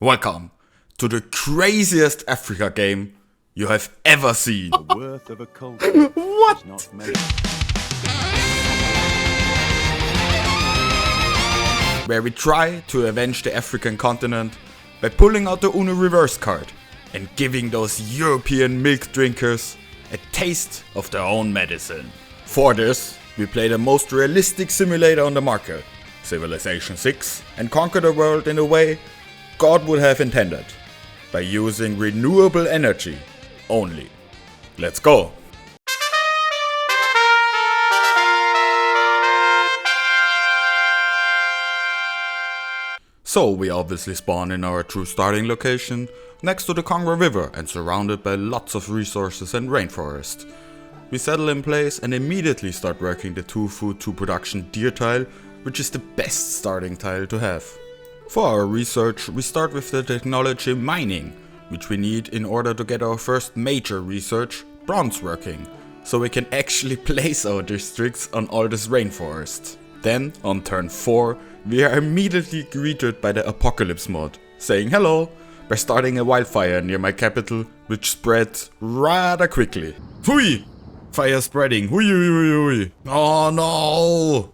Welcome to the craziest Africa game you have ever seen. The worth of a culture What? is not measured. Where we try to avenge the African continent by pulling out the Uno reverse card and giving those European milk drinkers a taste of their own medicine. For this, we play the most realistic simulator on the market, Civilization 6, and conquer the world in a way God would have intended, by using renewable energy only. Let's go! So we obviously spawn in our true starting location, next to the Congo River and surrounded by lots of resources and rainforest. We settle in place and immediately start working the 2 food 2 production deer tile, which is the best starting tile to have. For our research, we start with the technology mining, which we need in order to get our first major research, bronze working, so we can actually place our districts on all this rainforest. Then, on turn 4, we are immediately greeted by the apocalypse mod, saying hello, by starting a wildfire near my capital, which spread rather quickly. Hui! Fire spreading, hui hui hui hui. Oh no!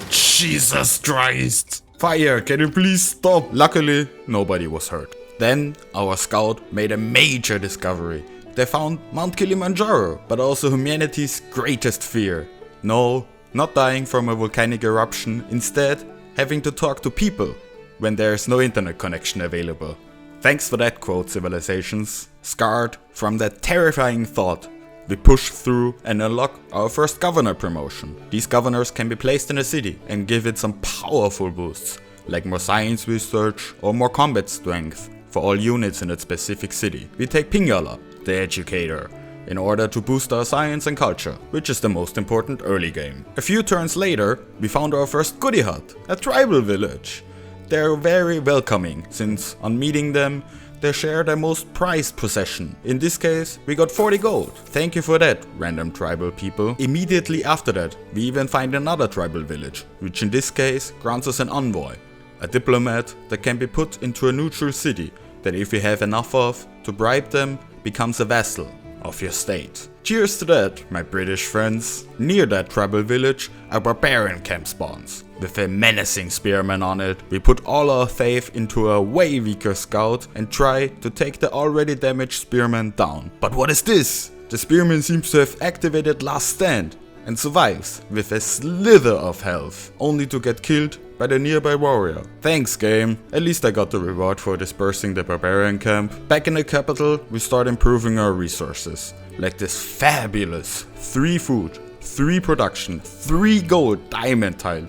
Jesus Christ! Fire, can you please stop? Luckily, nobody was hurt. Then, our scout made a major discovery. They found Mount Kilimanjaro, but also humanity's greatest fear. No, not dying from a volcanic eruption, instead, having to talk to people when there is no internet connection available. Thanks for that quote, civilizations. Scarred from that terrifying thought, we push through and unlock our first governor promotion. These governors can be placed in a city and give it some powerful boosts, like more science research or more combat strength for all units in that specific city. We take Pingala, the educator, in order to boost our science and culture, which is the most important early game. A few turns later, we found our first goodie hut, a tribal village. They're very welcoming, since on meeting them, they share their most prized possession. In this case, we got 40 gold. Thank you for that, random tribal people. Immediately after that, we even find another tribal village, which in this case grants us an envoy, a diplomat that can be put into a neutral city that, if we have enough of, to bribe them, becomes a vassal of your state. Cheers to that, my British friends. Near that tribal village, a barbarian camp spawns. With a menacing spearman on it, we put all our faith into a way weaker scout and try to take the already damaged spearman down. But what is this? The spearman seems to have activated Last Stand and survives with a slither of health, only to get killed by the nearby warrior. Thanks game, at least I got the reward for dispersing the barbarian camp. Back in the capital, we start improving our resources, like this fabulous 3 food, 3 production, 3 gold diamond tile,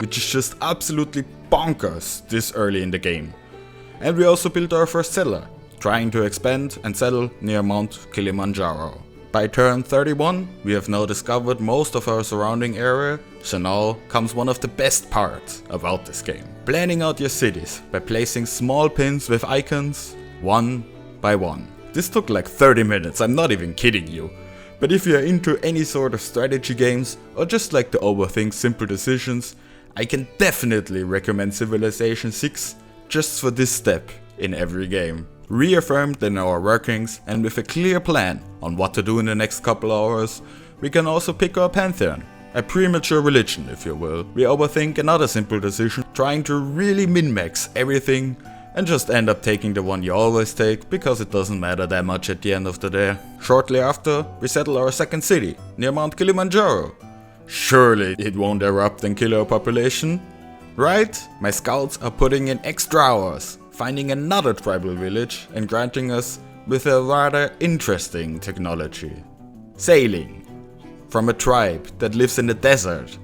which is just absolutely bonkers this early in the game. And we also built our first settler, trying to expand and settle near Mount Kilimanjaro. By turn 31, we have now discovered most of our surrounding area, so now comes one of the best parts about this game. Planning out your cities by placing small pins with icons, one by one. This took like 30 minutes, I'm not even kidding you. But if you are into any sort of strategy games, or just like to overthink simple decisions, I can definitely recommend Civilization 6 just for this step in every game. Reaffirmed in our workings and with a clear plan on what to do in the next couple hours, we can also pick our pantheon, a premature religion if you will. We overthink another simple decision, trying to really min-max everything and just end up taking the one you always take because it doesn't matter that much at the end of the day. Shortly after, we settle our second city, near Mount Kilimanjaro. Surely it won't erupt and kill our population, right? My scouts are putting in extra hours, finding another tribal village and granting us with a rather interesting technology. Sailing from a tribe that lives in the desert,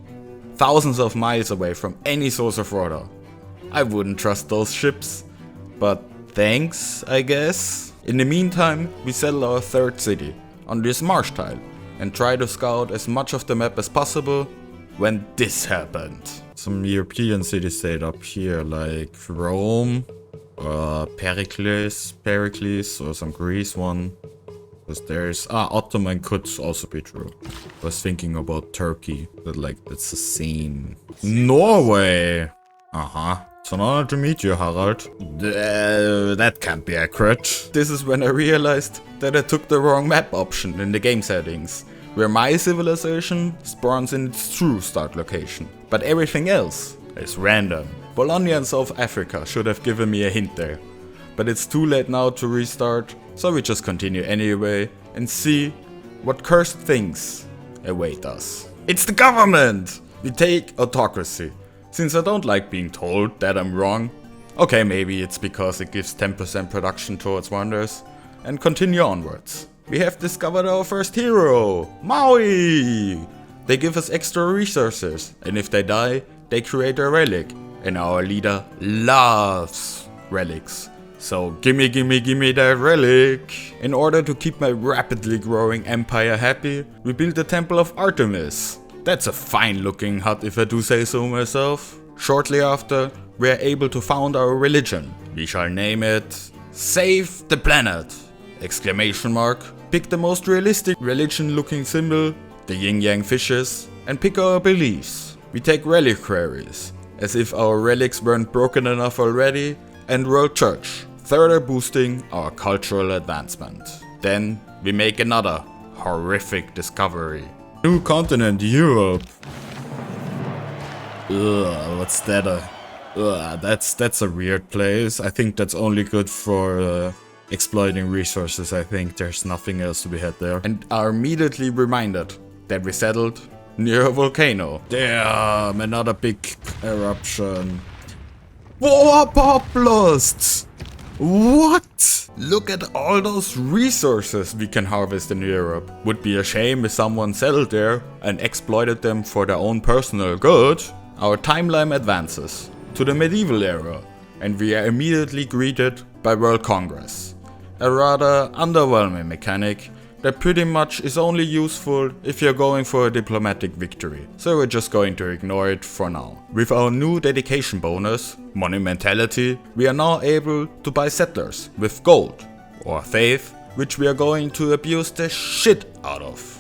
thousands of miles away from any source of water. I wouldn't trust those ships, but thanks, I guess. In the meantime, we settle our third city on this marsh tile and try to scout as much of the map as possible when this happened. Some European cities stayed up here, like Rome, Pericles, or some Greece one. Because there's Ottoman could also be true. I was thinking about Turkey, but like that's the same. Norway! It's an honor to meet you, Harald. That can't be accurate. This is when I realized that I took the wrong map option in the game settings, where my civilization spawns in its true start location, but everything else is random. Bologna and South Africa should have given me a hint there, but it's too late now to restart, so we just continue anyway and see what cursed things await us. It's the government! We take autocracy. Since I don't like being told that I'm wrong, okay, maybe it's because it gives 10% production towards wonders, and continue onwards. We have discovered our first hero, Maui! They give us extra resources, and if they die, they create a relic, and our leader loves relics. So gimme that relic! In order to keep my rapidly growing empire happy, we built the Temple of Artemis. That's a fine looking hut if I do say so myself. Shortly after, we are able to found our religion. We shall name it Save the Planet! Exclamation mark. Pick the most realistic religion looking symbol, the yin yang fishes, and pick our beliefs. We take reliquaries, as if our relics weren't broken enough already, and World Church, further boosting our cultural advancement. Then we make another horrific discovery. New continent, Europe. Ugh, what's that? That's a weird place. I think that's only good for exploiting resources. I think there's nothing else to be had there. And are immediately reminded that we settled near a volcano. Damn, another big eruption. War blasts! What? Look at all those resources we can harvest in Europe. Would be a shame if someone settled there and exploited them for their own personal good. Our timeline advances to the medieval era, and we are immediately greeted by World Congress. A rather underwhelming mechanic that pretty much is only useful if you're going for a diplomatic victory, so we're just going to ignore it for now. With our new dedication bonus, Monumentality, we are now able to buy settlers with gold, or faith, which we are going to abuse the shit out of.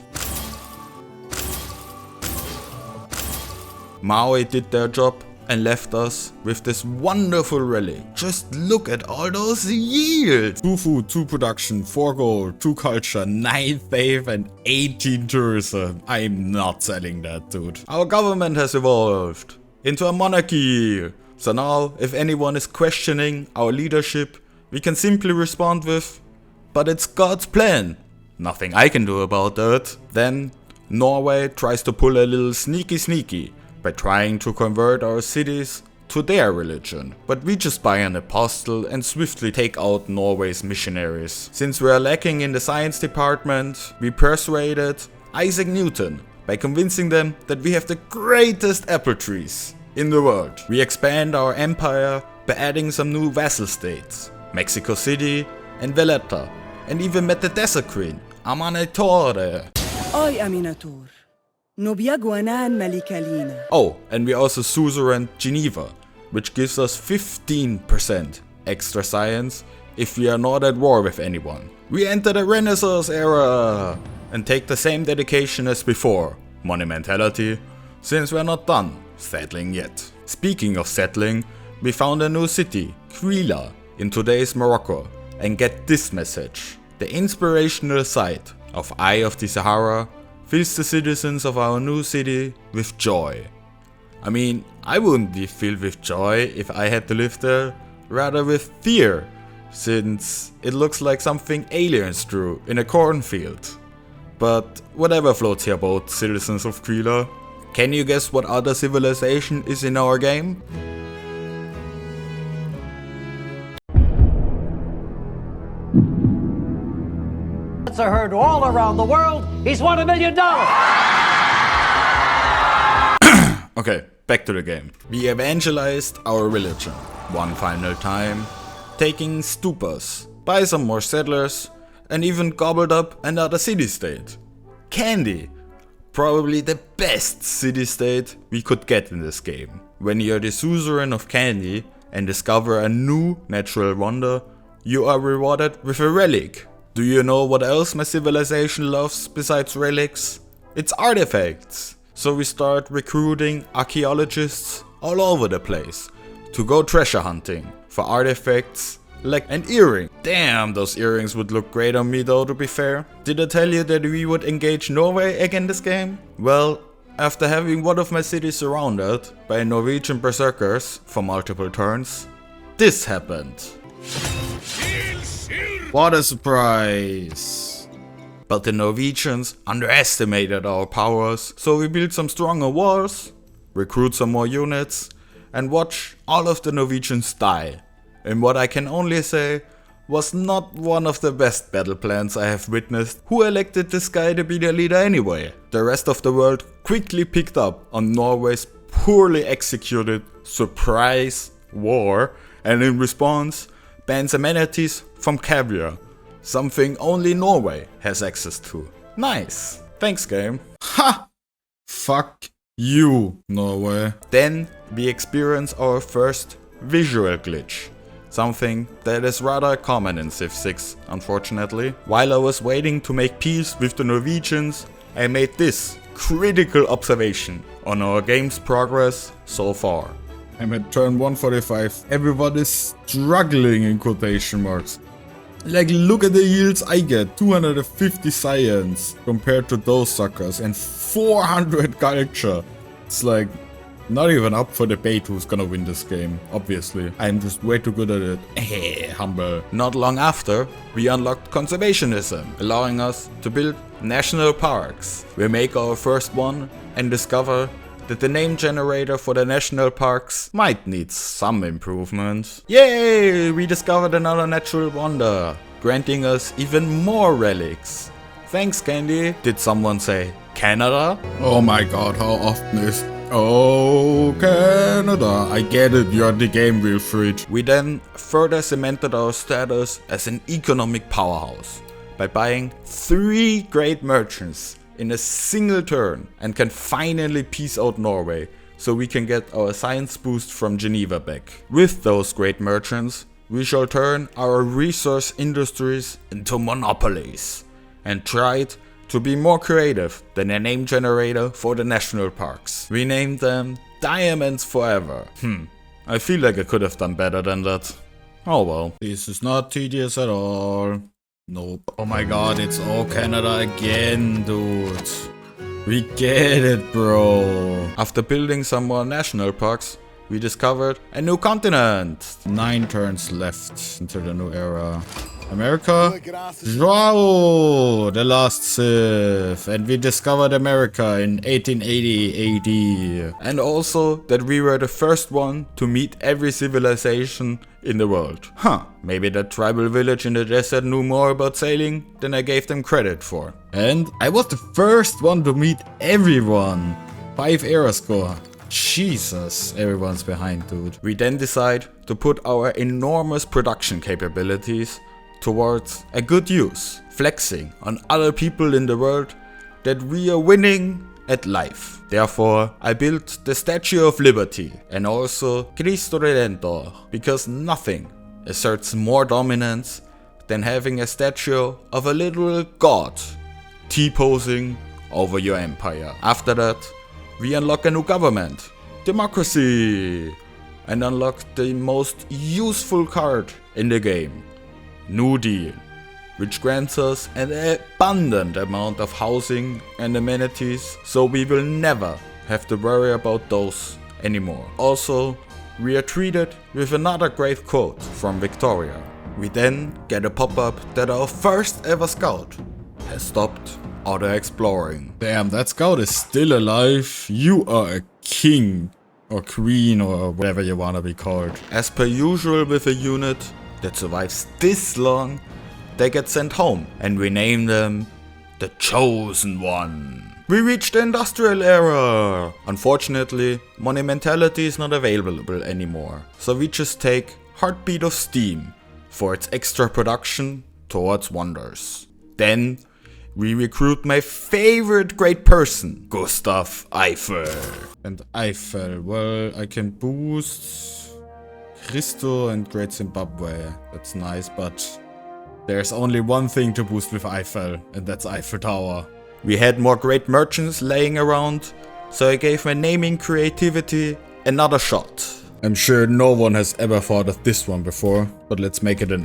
Maui did their job and left us with this wonderful relic. Just look at all those yields! 2 food, 2 production, 4 gold, 2 culture, 9 faith and 18 tourism. I'm not selling that, dude. Our government has evolved into a monarchy. So now, if anyone is questioning our leadership, we can simply respond with, but it's God's plan. Nothing I can do about that. Then, Norway tries to pull a little sneaky by trying to convert our cities to their religion. But we just buy an apostle and swiftly take out Norway's missionaries. Since we are lacking in the science department, we persuaded Isaac Newton by convincing them that we have the greatest apple trees in the world. We expand our empire by adding some new vassal states, Mexico City and Valletta, and even met the desert queen, Amanitore. Oi Aminatur. Oh, and we also suzerain Geneva, which gives us 15% extra science if we are not at war with anyone. We enter the Renaissance era and take the same dedication as before, Monumentality, since we're not done settling yet. Speaking of settling, we found a new city, Quila, in today's Morocco, and get this message. The inspirational sight of Eye of the Sahara fills the citizens of our new city with joy. I mean, I wouldn't be filled with joy if I had to live there, rather with fear, since it looks like something aliens drew in a cornfield. But whatever floats your boat, citizens of Quila. Can you guess what other civilization is in our game? Are heard all around the world. He's won $1 million. Okay, back to the game. We evangelized our religion one final time, taking stupas, buy some more settlers, and even gobbled up another city-state. Kandy, probably the best city-state we could get in this game. When you're the suzerain of Kandy and discover a new natural wonder, you are rewarded with a relic. Do you know what else my civilization loves besides relics? It's artifacts. So we start recruiting archaeologists all over the place to go treasure hunting for artifacts like an earring. Damn, those earrings would look great on me though, to be fair. Did I tell you that we would engage Norway again this game? Well, after having one of my cities surrounded by Norwegian berserkers for multiple turns, this happened. What a surprise! But the Norwegians underestimated our powers, so we built some stronger walls, recruit some more units, and watch all of the Norwegians die. In what I can only say was not one of the best battle plans I have witnessed. Who elected this guy to be their leader anyway? The rest of the world quickly picked up on Norway's poorly executed surprise war, and in response bans amenities from caviar, something only Norway has access to. Nice. Thanks, game. Ha! Fuck you, Norway. Then we experience our first visual glitch. Something that is rather common in Civ 6, unfortunately. While I was waiting to make peace with the Norwegians, I made this critical observation on our game's progress so far. I'm at turn 145. Everyone is struggling in quotation marks. Like, look at the yields I get. 250 science compared to those suckers and 400 culture. It's like not even up for debate who's gonna win this game, obviously. I'm just way too good at it. Humble. Not long after, we unlocked conservationism, allowing us to build national parks. We make our first one and discover that the name generator for the national parks might need some improvement. Yay! We discovered another natural wonder, granting us even more relics. Thanks, Candy. Did someone say Canada? Oh my god, how often is... Oh, Canada. I get it, you're the game, Wilfried. We then further cemented our status as an economic powerhouse by buying 3 great merchants in a single turn, and can finally peace out Norway so we can get our science boost from Geneva back. With those great merchants, we shall turn our resource industries into monopolies and try to be more creative than a name generator for the national parks. We named them Diamonds Forever. I feel like I could have done better than that. Oh well. This is not tedious at all. Nope. Oh my god, it's all Canada again, dude. We get it, bro. After building some more national parks, we discovered a new continent. 9 turns left until the new era. America? Wow, the last Civ. And we discovered America in 1880 AD. And also that we were the first one to meet every civilization in the world. Maybe that tribal village in the desert knew more about sailing than I gave them credit for. And I was the first one to meet everyone. 5 era score. Jesus, everyone's behind, dude. We then decide to put our enormous production capabilities towards a good use, flexing on other people in the world that we are winning at life. Therefore, I built the Statue of Liberty and also Cristo Redentor, because nothing asserts more dominance than having a statue of a literal god T-posing over your empire. After that, we unlock a new government, democracy, and unlock the most useful card in the game, New Deal, which grants us an abundant amount of housing and amenities, so we will never have to worry about those anymore. Also, we are treated with another great quote from Victoria. We then get a pop-up that our first ever scout has stopped auto-exploring. Damn, that scout is still alive. You are a king or queen or whatever you wanna be called. As per usual with a unit that survives this long, they get sent home and we name them the Chosen One. We reached the industrial era. Unfortunately, monumentality is not available anymore, so we just take Heartbeat of Steam for its extra production towards wonders. Then we recruit my favorite great person, Gustav Eiffel. And Eiffel, well, I can boost Cristo and Great Zimbabwe. That's nice, but there's only one thing to boost with Eiffel, and that's Eiffel Tower. We had more great merchants laying around, so I gave my naming creativity another shot. I'm sure no one has ever thought of this one before, but let's make it an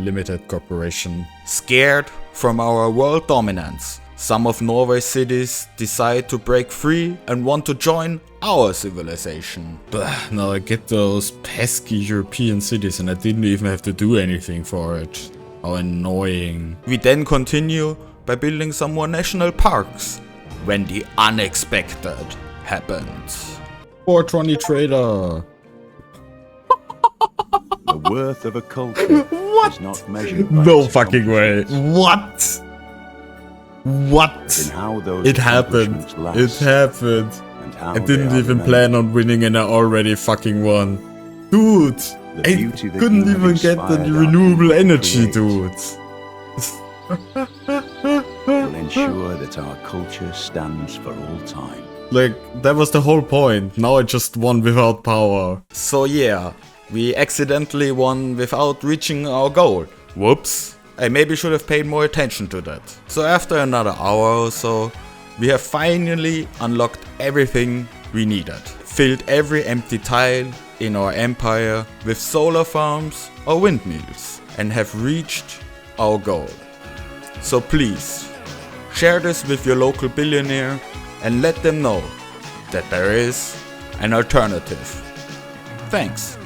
limited corporation. Scared from our world dominance, some of Norway's cities decide to break free and want to join our civilization. But now I get those pesky European cities and I didn't even have to do anything for it. How annoying. We then continue by building some more national parks when the unexpected happens. 420 trader. The worth of a culture is not measured by No its fucking way. What? What? in how those It happened. accomplishments It last happened. and how I they didn't are even remembered. plan on winning and I already fucking won. Dude, The I beauty that couldn't you have even get the inspired our renewable people to energy, create dude. will ensure that our culture stands for all time. Like, that was the whole point. Now I just won without power. So yeah, we accidentally won without reaching our goal. Whoops. I maybe should have paid more attention to that. So after another hour or so, we have finally unlocked everything we needed. Filled every empty tile in our empire with solar farms or windmills and have reached our goal. So please, share this with your local billionaire and let them know that there is an alternative. Thanks.